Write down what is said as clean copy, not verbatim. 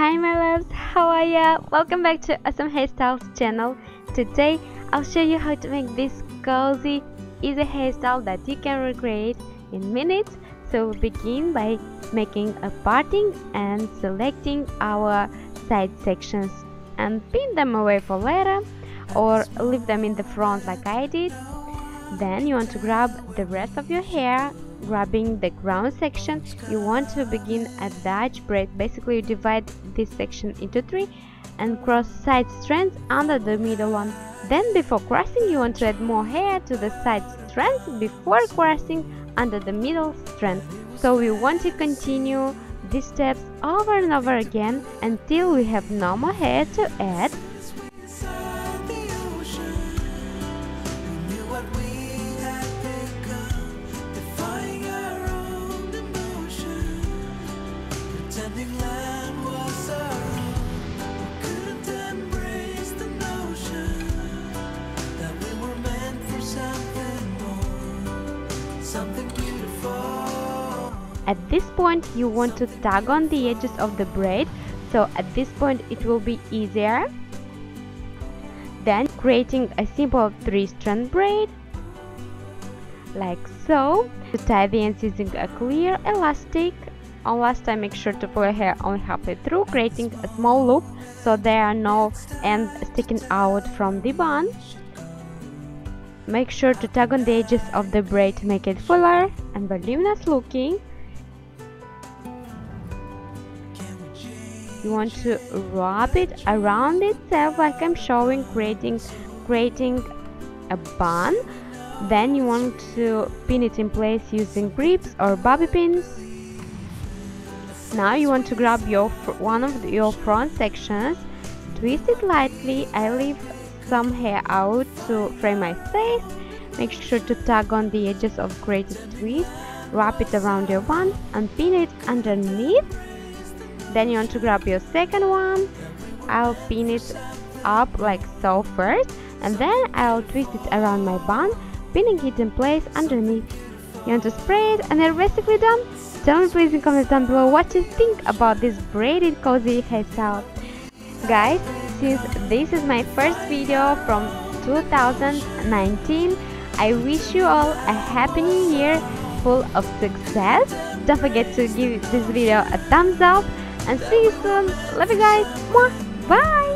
Hi my loves, how are ya? Welcome back to Awesome Hairstyles channel. Today I'll show you how to make this cozy, easy hairstyle that you can recreate in minutes. So we'll begin by making a parting and selecting our side sections and pin them away for later or leave them in the front like I did. Then you want to grab the rest of your hair, grabbing the ground section. You want to begin a Dutch braid. Basically you divide this section into three and cross side strands under the middle one. Then before crossing you want to add more hair to the side strands before crossing under the middle strand. So we want to continue these steps over and over again until we have no more hair to add. At this point you want to tug on the edges of the braid, so at this point it will be easier. Then creating a simple 3-strand braid like so. To tie the ends using a clear elastic. On last time make sure to pull your hair only halfway through, creating a small loop so there are no ends sticking out from the bun. Make sure to tug on the edges of the braid to make it fuller and voluminous looking. You want to wrap it around itself like I'm showing, creating a bun. Then you want to pin it in place using grips or bobby pins. Now you want to grab one of your front sections, twist it lightly. I leave some hair out to frame my face. Make sure to tug on the edges of created twist, wrap it around your bun and pin it underneath. Then you want to grab your second one. I'll pin it up like so first, and then I'll twist it around my bun, pinning it in place underneath. You want to spray it and you're basically done. Tell me please in comments down below what you think about this braided cozy hairstyle. Guys, since this is my first video from 2019, I wish you all a happy new year full of success. Don't forget to give this video a thumbs up and see you soon. Love you guys. Mwah. Bye.